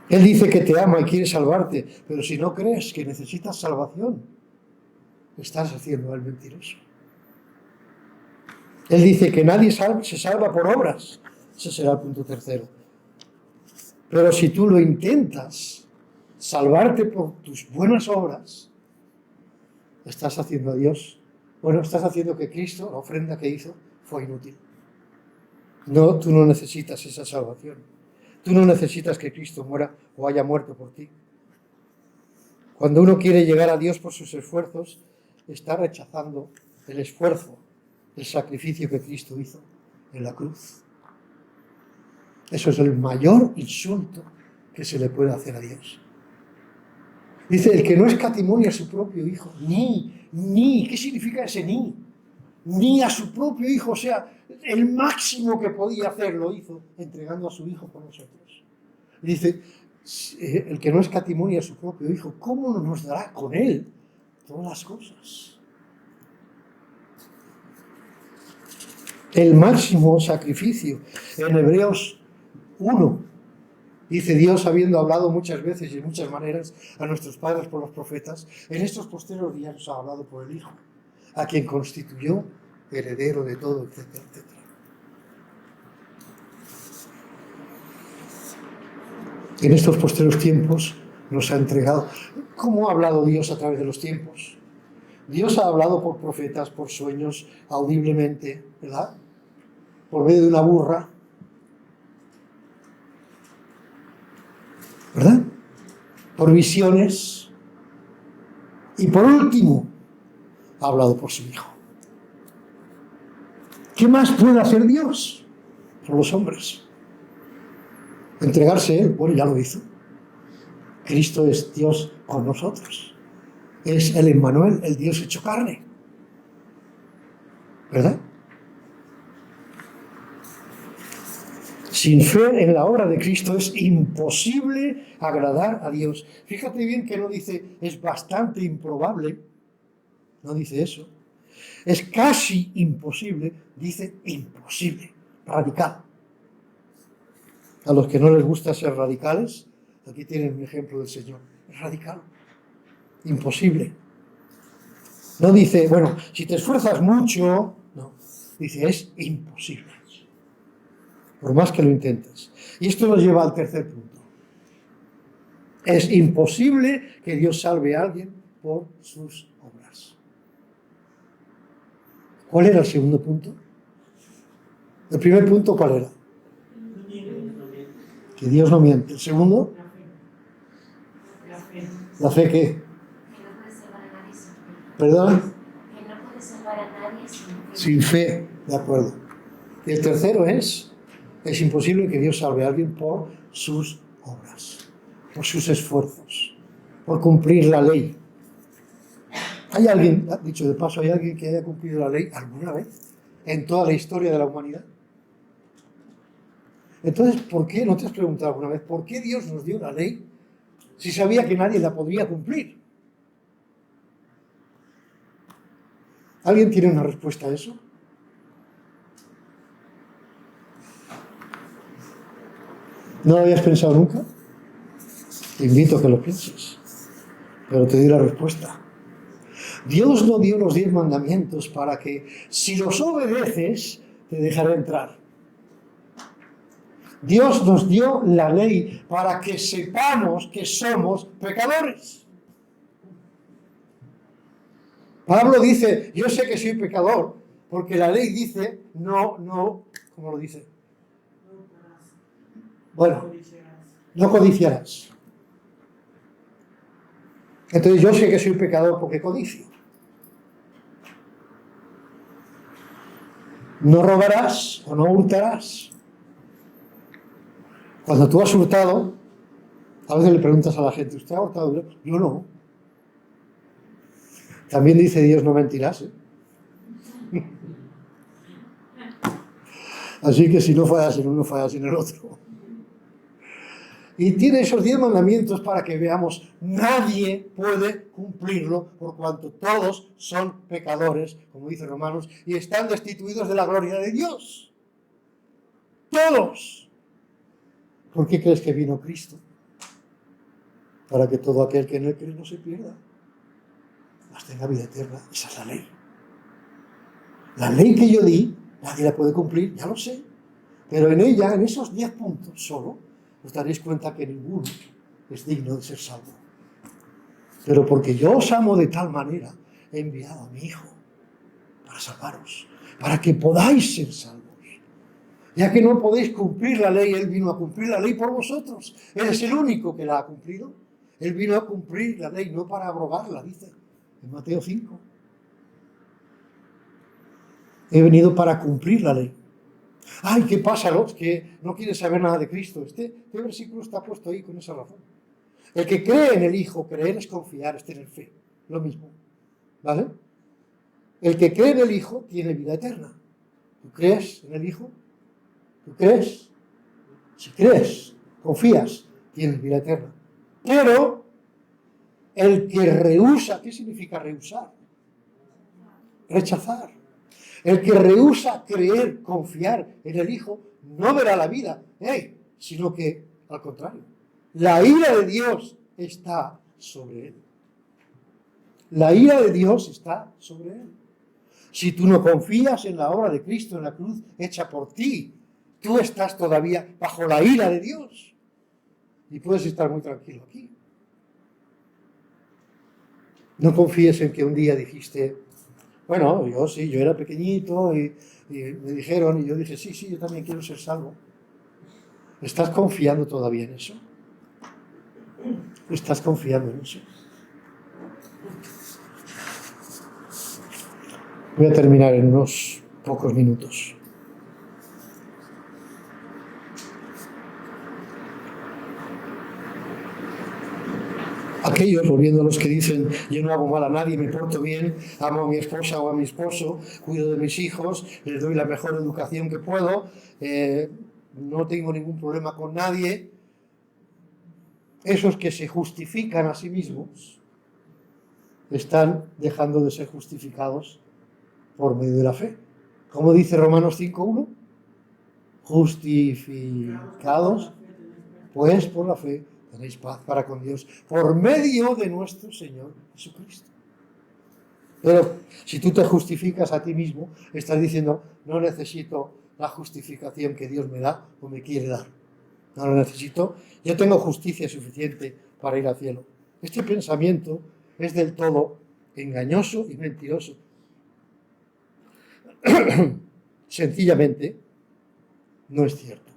Él dice que te ama y quiere salvarte, pero si no crees que necesitas salvación, estás haciendo a Él mentiroso. Él dice que nadie se salva por obras. Ese será el punto tercero. Pero si tú lo intentas, salvarte por tus buenas obras, estás haciendo a Dios. Bueno, estás haciendo que Cristo, la ofrenda que hizo, fue inútil. No, tú no necesitas esa salvación. Tú no necesitas que Cristo muera o haya muerto por ti. Cuando uno quiere llegar a Dios por sus esfuerzos, está rechazando el esfuerzo, el sacrificio que Cristo hizo en la cruz. Eso es el mayor insulto que se le puede hacer a Dios. Dice, el que no escatimó a su propio hijo, ni, ¿qué significa ese ni? Ni a su propio hijo, o sea, el máximo que podía hacer lo hizo, entregando a su hijo por nosotros. Y dice, el que no escatimó a su propio hijo, ¿cómo no nos dará con él todas las cosas? El máximo sacrificio. En Hebreos 1, dice Dios, habiendo hablado muchas veces y de muchas maneras a nuestros padres por los profetas, en estos posteriores días nos ha hablado por el Hijo, a quien constituyó heredero de todo, etcétera, etcétera. En estos posteriores tiempos nos ha entregado. ¿Cómo ha hablado Dios a través de los tiempos? Dios ha hablado por profetas, por sueños, audiblemente, ¿verdad? Por medio de una burra, ¿verdad? Por visiones. Y por último, ha hablado por su Hijo. ¿Qué más puede hacer Dios por los hombres? Entregarse Él, bueno, ya lo hizo. Cristo es Dios con nosotros. Es el Emmanuel, el Dios hecho carne. ¿Verdad? Sin fe en la obra de Cristo es imposible agradar a Dios. Fíjate bien que no dice es bastante improbable. No dice eso. Es casi imposible, dice imposible, radical. A los que no les gusta ser radicales, aquí tienen un ejemplo del Señor. Es radical, imposible. No dice, bueno, si te esfuerzas mucho, no. Dice, es imposible. Por más que lo intentes. Y esto nos lleva al tercer punto. Es imposible que Dios salve a alguien por sus obras. ¿Cuál era el segundo punto? El primer punto, ¿cuál era? Que Dios no miente. El segundo, La fe. la fe que, Que no puede salvar a nadie sin fe. perdón, Que no puede salvar a nadie sin fe. sin fe, de acuerdo. Y el tercero es imposible que Dios salve a alguien por sus obras, por sus esfuerzos, por cumplir la ley. ¿Hay alguien, dicho de paso, hay alguien que haya cumplido la ley alguna vez en toda la historia de la humanidad? Entonces, ¿por qué, no te has preguntado alguna vez, por qué Dios nos dio la ley si sabía que nadie la podría cumplir? ¿Alguien tiene una respuesta a eso? ¿No lo habías pensado nunca? Te invito a que lo pienses, pero te doy la respuesta. Dios no dio los 10 mandamientos para que, si los obedeces, te dejará entrar. Dios nos dio la ley para que sepamos que somos pecadores. Pablo dice, yo sé que soy pecador, porque la ley dice, no, ¿cómo lo dice? Bueno, no codiciarás. Entonces yo sé que soy pecador porque codicio. No robarás o no hurtarás. Cuando tú has hurtado, a veces le preguntas a la gente, ¿usted ha hurtado? Yo no. También dice Dios, no mentirás, ¿eh? Así que si no fallas en uno, fallas en el otro. Y tiene esos 10 mandamientos para que veamos, nadie puede cumplirlo por cuanto todos son pecadores, como dice Romanos, y están destituidos de la gloria de Dios. Todos. ¿Por qué crees que vino Cristo? Para que todo aquel que en él cree no se pierda, mas tenga vida eterna. Esa es la ley. La ley que yo di, nadie la puede cumplir, ya lo sé. Pero en ella, en esos 10 puntos solo, os daréis cuenta que ninguno es digno de ser salvo. Pero porque yo os amo de tal manera, he enviado a mi Hijo para salvaros, para que podáis ser salvos. Ya que no podéis cumplir la ley, Él vino a cumplir la ley por vosotros. Él es el único que la ha cumplido. Él vino a cumplir la ley, no para abrogarla, dice en Mateo 5. He venido para cumplir la ley. ¡Ay, qué pasa los que no quieren saber nada de Cristo! Este versículo está puesto ahí con esa razón. El que cree en el Hijo, creer es confiar, es tener fe. Lo mismo. ¿Vale? El que cree en el Hijo tiene vida eterna. ¿Tú crees en el Hijo? ¿Tú crees? Si crees, confías, tienes vida eterna. Pero el que rehúsa, ¿qué significa rehusar? Rechazar. El que rehúsa creer, confiar en el Hijo, no verá la vida, sino que, al contrario, la ira de Dios está sobre él. La ira de Dios está sobre él. Si tú no confías en la obra de Cristo en la cruz hecha por ti, tú estás todavía bajo la ira de Dios. Y puedes estar muy tranquilo aquí. No confíes en que un día dijiste, bueno, yo era pequeñito y me dijeron, y yo dije, sí, yo también quiero ser salvo. ¿Estás confiando todavía en eso? ¿Estás confiando en eso? Voy a terminar en unos pocos minutos. Aquellos, volviendo a los que dicen, yo no hago mal a nadie, me porto bien, amo a mi esposa o a mi esposo, cuido de mis hijos, les doy la mejor educación que puedo, no tengo ningún problema con nadie. Esos que se justifican a sí mismos están dejando de ser justificados por medio de la fe. ¿Cómo dice Romanos 5:1? Justificados, pues por la fe tenéis paz para con Dios por medio de nuestro Señor Jesucristo. Pero si tú te justificas a ti mismo, estás diciendo, no necesito la justificación que Dios me da o me quiere dar. No lo necesito. Yo tengo justicia suficiente para ir al cielo. Este pensamiento es del todo engañoso y mentiroso. Sencillamente, no es cierto.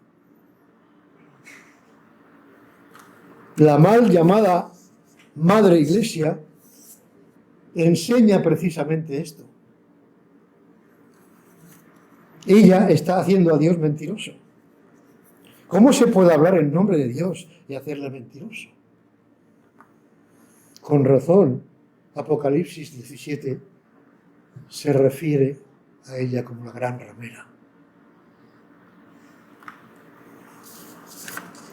La mal llamada Madre Iglesia enseña precisamente esto. Ella está haciendo a Dios mentiroso. ¿Cómo se puede hablar en nombre de Dios y hacerle mentiroso? Con razón, Apocalipsis 17 se refiere a ella como la gran ramera.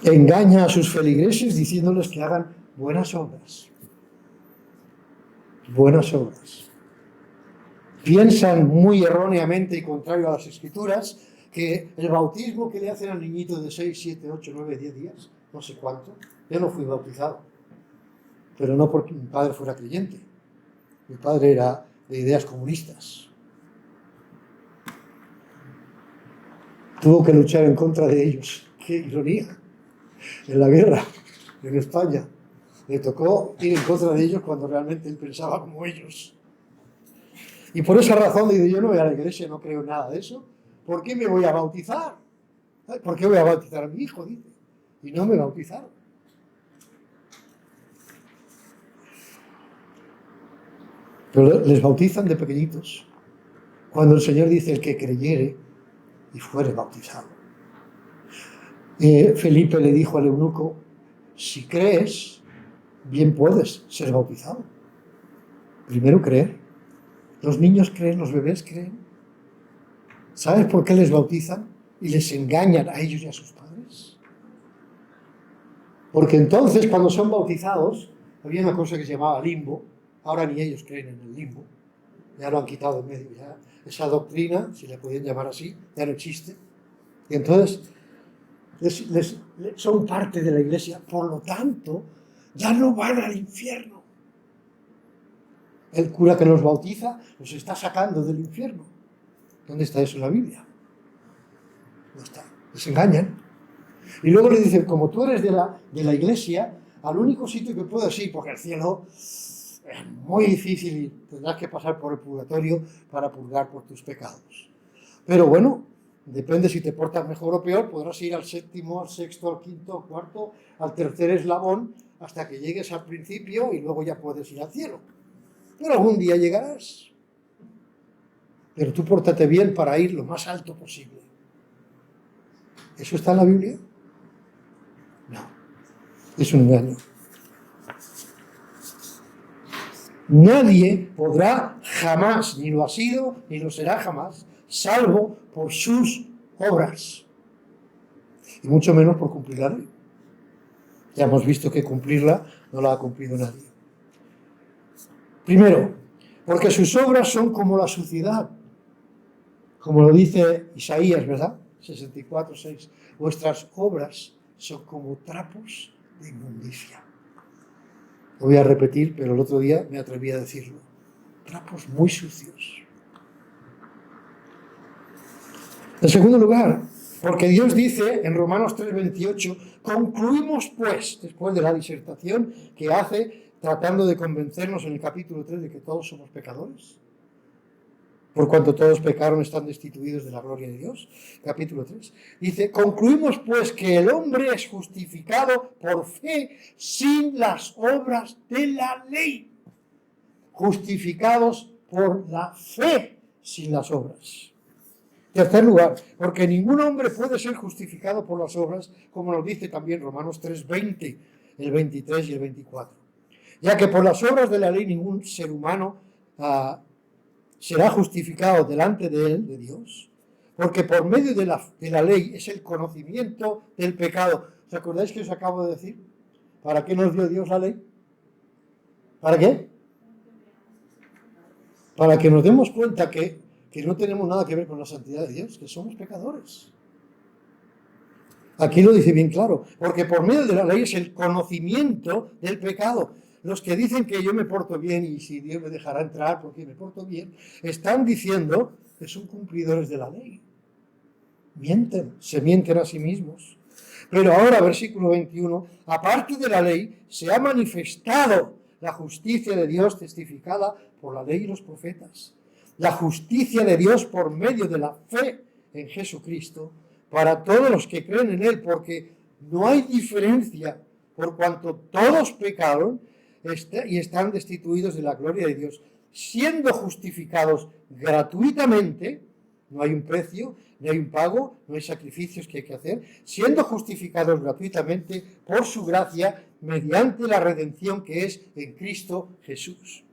Engaña a sus feligreses diciéndoles que hagan buenas obras. Buenas obras. Piensan muy erróneamente y contrario a las Escrituras que el bautismo que le hacen al niñito de 6, 7, 8, 9, 10 días, no sé cuánto, yo no fui bautizado, pero no porque mi padre fuera creyente. Mi padre era de ideas comunistas. Tuvo que luchar en contra de ellos. ¡Qué ironía! En la guerra, en España, le tocó ir en contra de ellos cuando realmente él pensaba como ellos. Y por esa razón dice, yo no voy a la iglesia, no creo en nada de eso. ¿Por qué me voy a bautizar? ¿Por qué voy a bautizar a mi hijo? Dice. Y no me bautizaron. Pero les bautizan de pequeñitos. Cuando el Señor dice, el que creyere y fuere bautizado. Felipe le dijo al eunuco, si crees, bien puedes ser bautizado. Primero creer. Los niños creen, los bebés creen. ¿Sabes por qué les bautizan y les engañan a ellos y a sus padres? Porque entonces, cuando son bautizados, había una cosa que se llamaba limbo. Ahora ni ellos creen en el limbo. Ya lo han quitado de medio. Ya esa doctrina, si le podían llamar así, ya no existe. Y entonces son parte de la iglesia. Por lo tanto, ya no van al infierno. El cura que los bautiza los está sacando del infierno. ¿Dónde está eso en la Biblia? No está. Les engañan. Y luego le dicen, como tú eres de la iglesia, al único sitio que puedes ir, porque el cielo es muy difícil y tendrás que pasar por el purgatorio para purgar por tus pecados. Pero bueno, depende si te portas mejor o peor, podrás ir al séptimo, al sexto, al quinto, al cuarto, al tercer eslabón, hasta que llegues al principio y luego ya puedes ir al cielo. Pero algún día llegarás. Pero tú pórtate bien para ir lo más alto posible. ¿Eso está en la Biblia? No. Es un engaño. Nadie podrá jamás, ni lo ha sido, ni lo será jamás, salvo por sus obras. Y mucho menos por cumplir la ley. Ya hemos visto que cumplirla no la ha cumplido nadie. Primero, porque sus obras son como la suciedad. Como lo dice Isaías, ¿verdad? 64:6. Vuestras obras son como trapos de inmundicia. Lo voy a repetir, pero el otro día me atreví a decirlo. Trapos muy sucios. En segundo lugar, porque Dios dice en Romanos 3:28, concluimos pues, después de la disertación que hace tratando de convencernos en el capítulo 3 de que todos somos pecadores, por cuanto todos pecaron están destituidos de la gloria de Dios, capítulo 3, dice, concluimos pues que el hombre es justificado por fe sin las obras de la ley. Justificados por la fe sin las obras. Tercer lugar, porque ningún hombre puede ser justificado por las obras, como nos dice también Romanos 3:20, el 23 y el 24. Ya que por las obras de la ley ningún ser humano será justificado delante de él, de Dios, porque por medio de la ley es el conocimiento del pecado. ¿Os acordáis que os acabo de decir? ¿Para qué nos dio Dios la ley? ¿Para qué? Para que nos demos cuenta que no tenemos nada que ver con la santidad de Dios, que somos pecadores. Aquí lo dice bien claro, porque por medio de la ley es el conocimiento del pecado. Los que dicen que yo me porto bien y si Dios me dejará entrar porque me porto bien, están diciendo que son cumplidores de la ley. Mienten, se mienten a sí mismos. Pero ahora, versículo 21, aparte de la ley, se ha manifestado la justicia de Dios testificada por la ley y los profetas. La justicia de Dios por medio de la fe en Jesucristo para todos los que creen en Él, porque no hay diferencia, por cuanto todos pecaron y están destituidos de la gloria de Dios, siendo justificados gratuitamente, no hay un precio, no hay un pago, no hay sacrificios que hay que hacer, siendo justificados gratuitamente por su gracia mediante la redención que es en Cristo Jesús.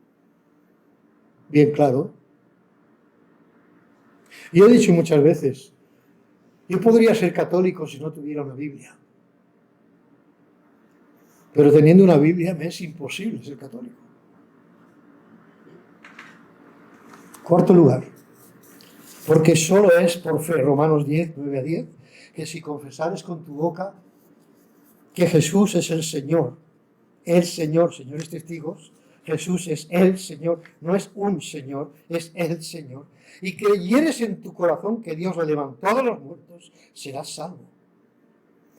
Bien claro. Yo he dicho muchas veces, yo podría ser católico si no tuviera una Biblia. Pero teniendo una Biblia me es imposible ser católico. Cuarto lugar, porque solo es por fe, Romanos 10, 9 a 10, que si confesares con tu boca que Jesús es el Señor, señores testigos, Jesús es el Señor, no es un Señor, es el Señor, y creyeres en tu corazón que Dios le levantó de los muertos, serás salvo.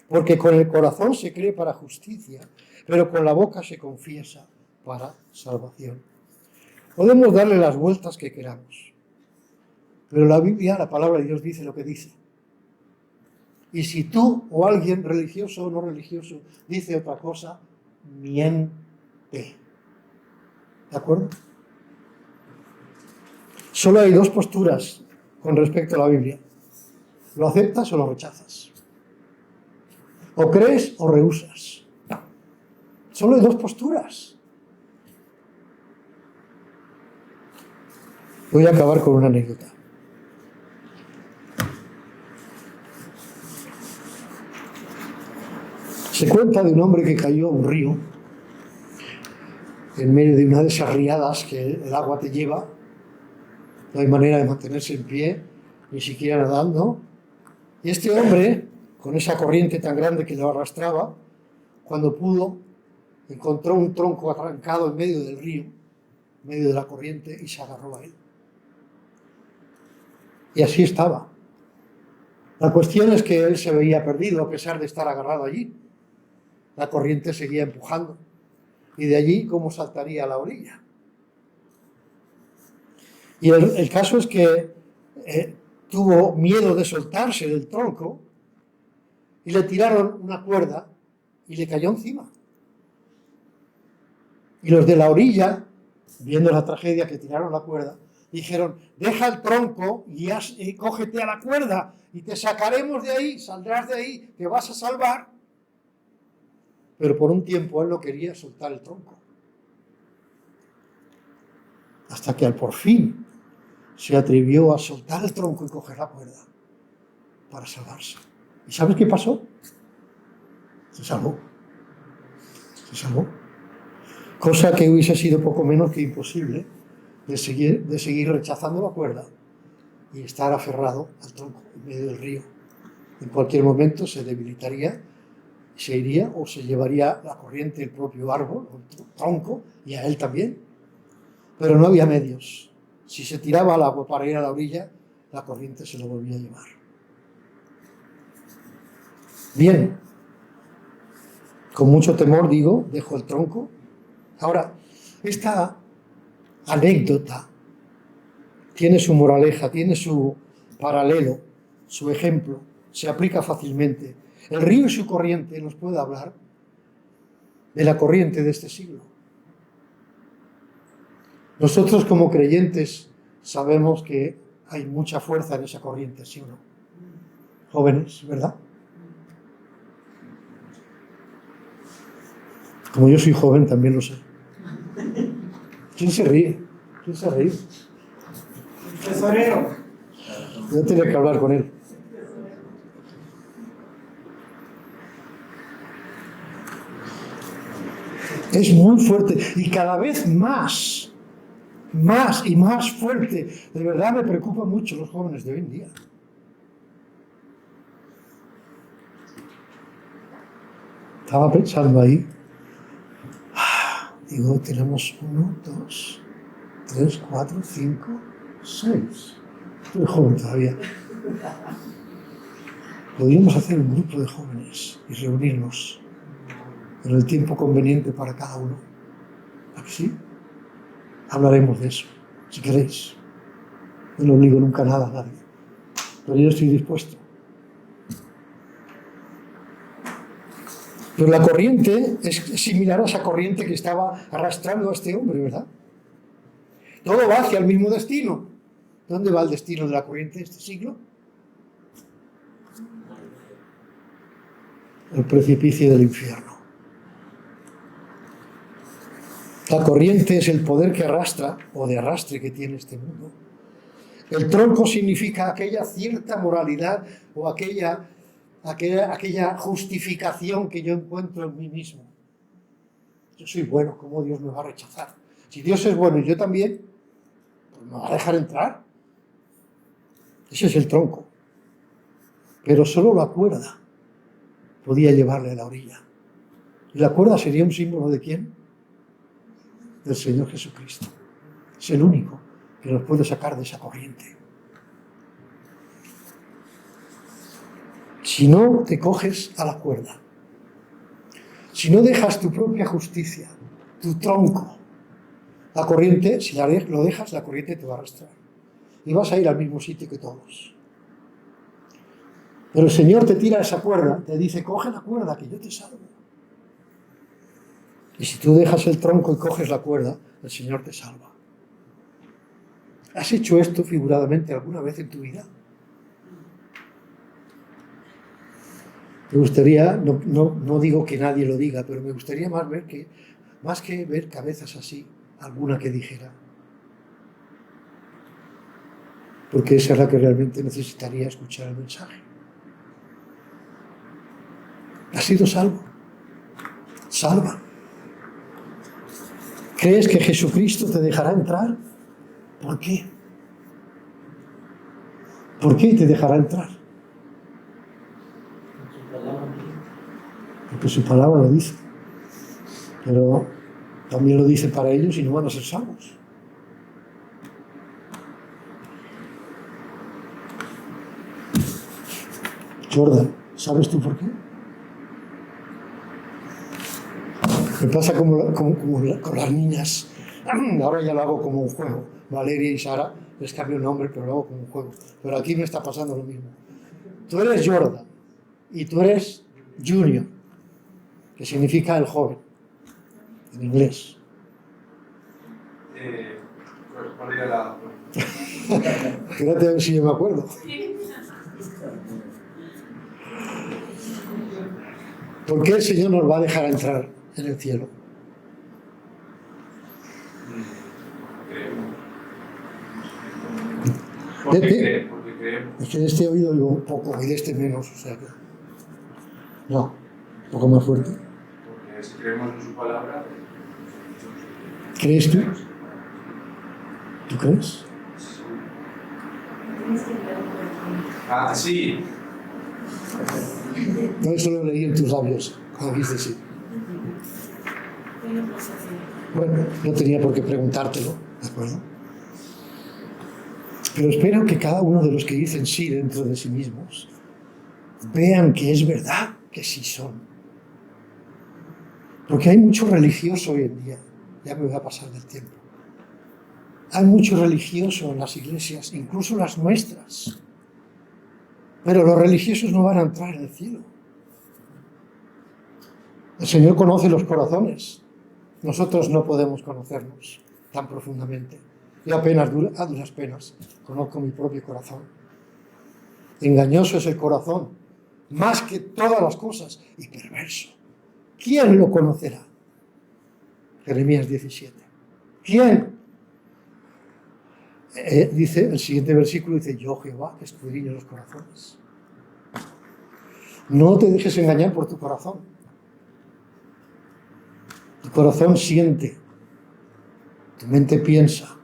Porque con el corazón se cree para justicia, pero con la boca se confiesa para salvación. Podemos darle las vueltas que queramos, pero la Biblia, la palabra de Dios dice lo que dice. Y si tú o alguien, religioso o no religioso, dice otra cosa, miente. ¿De acuerdo? Solo hay dos posturas con respecto a la Biblia. ¿Lo aceptas o lo rechazas? O crees o rehusas. Solo hay dos posturas. Voy a acabar con una anécdota. Se cuenta de un hombre que cayó a un río en medio de una de esas riadas que el agua te lleva. No hay manera de mantenerse en pie, ni siquiera nadando. Y este hombre, con esa corriente tan grande que lo arrastraba, cuando pudo, encontró un tronco arrancado en medio del río, en medio de la corriente, y se agarró a él. Y así estaba. La cuestión es que él se veía perdido a pesar de estar agarrado allí. La corriente seguía empujando. Y de allí, ¿cómo saltaría a la orilla? Y el caso es que tuvo miedo de soltarse del tronco y le tiraron una cuerda y le cayó encima. Y los de la orilla, viendo la tragedia que tiraron la cuerda, dijeron, deja el tronco y cógete a la cuerda y te sacaremos de ahí, saldrás de ahí, te vas a salvar. Pero por un tiempo él no quería soltar el tronco. Hasta que al por fin se atrevió a soltar el tronco y coger la cuerda para salvarse. ¿Y sabes qué pasó? Se salvó. Se salvó. Cosa que hubiese sido poco menos que imposible de seguir rechazando la cuerda y estar aferrado al tronco en medio del río. En cualquier momento se debilitaría, se iría o se llevaría la corriente el propio árbol o el tronco y a él también. Pero no había medios. Si se tiraba al agua para ir a la orilla, la corriente se lo volvía a llevar. Bien, con mucho temor digo, dejo el tronco. Ahora, esta anécdota tiene su moraleja, tiene su paralelo, su ejemplo, se aplica fácilmente. El río y su corriente nos puede hablar de la corriente de este siglo. Nosotros como creyentes sabemos que hay mucha fuerza en esa corriente, ¿sí o no? Jóvenes, ¿verdad? Como yo soy joven, también lo sé. ¿Quién se ríe? ¿Quién se ríe? El tesorero. Yo tenía que hablar con él. Es muy fuerte y cada vez más y más fuerte. De verdad me preocupa mucho los jóvenes de hoy en día. Estaba pensando ahí. Digo, tenemos 1, 2, 3, 4, 5, 6. Estoy joven todavía. Podríamos hacer un grupo de jóvenes y reunirnos en el tiempo conveniente para cada uno. ¿A que sí? Hablaremos de eso, si queréis. No le obligo nunca nada a nadie. Pero yo estoy dispuesto. Pero la corriente es similar a esa corriente que estaba arrastrando a este hombre, ¿verdad? Todo va hacia el mismo destino. ¿Dónde va el destino de la corriente de este siglo? El precipicio del infierno. La corriente es el poder que arrastra, o de arrastre que tiene este mundo. El tronco significa aquella cierta moralidad o aquella justificación que yo encuentro en mí mismo. Yo soy bueno, ¿cómo Dios me va a rechazar? Si Dios es bueno y yo también, pues me va a dejar entrar. Ese es el tronco. Pero solo la cuerda podía llevarle a la orilla. ¿Y la cuerda sería un símbolo de quién? Del Señor Jesucristo. Es el único que nos puede sacar de esa corriente. Si no te coges a la cuerda, si no dejas tu propia justicia, tu tronco, la corriente, si lo dejas, la corriente te va a arrastrar. Y vas a ir al mismo sitio que todos. Pero el Señor te tira esa cuerda, te dice, coge la cuerda que yo te salvo. Y si tú dejas el tronco y coges la cuerda, el Señor te salva. ¿Has hecho esto figuradamente alguna vez en tu vida? Me gustaría, no digo que nadie lo diga, pero me gustaría más que ver cabezas así, alguna que dijera. Porque esa es la que realmente necesitaría escuchar el mensaje. ¿Has sido salvo? Salva. ¿Crees que Jesucristo te dejará entrar? ¿Por qué? ¿Por qué te dejará entrar? Porque su palabra lo dice. Pero también lo dice para ellos y no van a ser salvos. Jordan, ¿sabes tú por qué? Me pasa como con las niñas. Ahora ya lo hago como un juego. Valeria y Sara, les cambio el nombre, pero lo hago como un juego. Pero aquí me está pasando lo mismo. Tú eres Jordan y tú eres Junior, que significa el joven, en inglés. ¿Cuál era la...? Espérate a ver si yo me acuerdo. ¿Por qué el Señor nos va a dejar entrar en el cielo? Porque creemos. Es que de este oído oigo un poco y de este menos, o sea que... No, un poco más fuerte. Porque si creemos en su palabra... ¿Crees tú? ¿Tú crees? Tienes que ver por Ah, sí. No, eso lo leí en tus labios, cuando dijiste sí. Bueno, no tenía por qué preguntártelo, ¿de acuerdo? Pero espero que cada uno de los que dicen sí dentro de sí mismos vean que es verdad que sí son. Porque hay mucho religioso hoy en día, ya me voy a pasar del tiempo. Hay mucho religioso en las iglesias, incluso las nuestras. Pero los religiosos no van a entrar en el cielo. El Señor conoce los corazones. Nosotros no podemos conocernos tan profundamente. Yo apenas a duras penas conozco mi propio corazón. Engañoso es el corazón, más que todas las cosas, y perverso. ¿Quién lo conocerá? Jeremías 17. ¿Quién? Dice el siguiente versículo, dice, yo Jehová, que escudriño los corazones. No te dejes engañar por tu corazón. Tu corazón siente, tu mente piensa,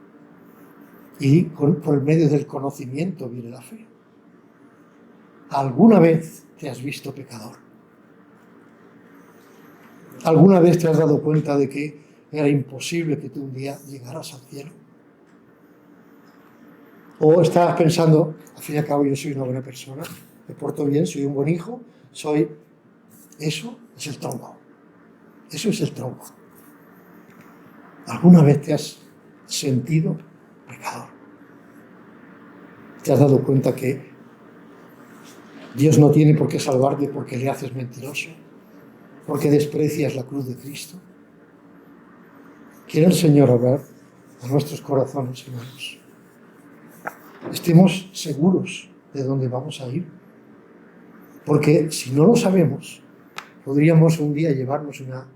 y por el medio del conocimiento viene la fe. ¿Alguna vez te has visto pecador? ¿Alguna vez te has dado cuenta de que era imposible que tú un día llegaras al cielo? ¿O estabas pensando, al fin y al cabo yo soy una buena persona, me porto bien, soy un buen hijo, soy... Eso es el tronco. Eso es el tronco. ¿Alguna vez te has sentido pecador? ¿Te has dado cuenta que Dios no tiene por qué salvarte porque le haces mentiroso? porque desprecias la cruz de Cristo. Quiere el Señor hablar a nuestros corazones, hermanos. Estemos seguros de dónde vamos a ir, porque si no lo sabemos, podríamos un día llevarnos una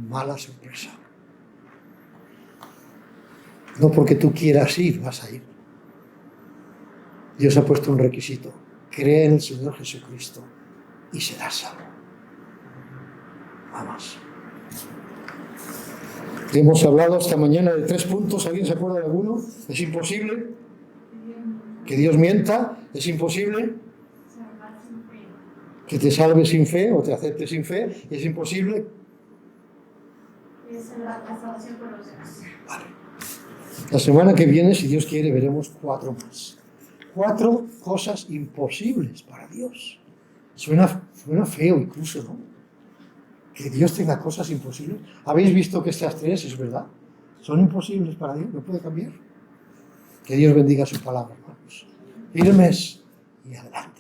mala sorpresa. No porque tú quieras ir, vas a ir. Dios ha puesto un requisito: cree en el Señor Jesucristo y serás salvo. Vamos. Hemos hablado esta mañana de 3 puntos. ¿Alguien se acuerda de alguno? ¿Es imposible que Dios mienta? ¿Es imposible que te salves sin fe o te aceptes sin fe? ¿Es imposible? Vale. La semana que viene, si Dios quiere, veremos 4 más. 4 cosas imposibles para Dios. Suena feo incluso, ¿no? Que Dios tenga cosas imposibles. ¿Habéis visto que estas 3, es verdad, son imposibles para Dios? No puede cambiar. Que Dios bendiga su palabra, hermanos. Firmes y adelante.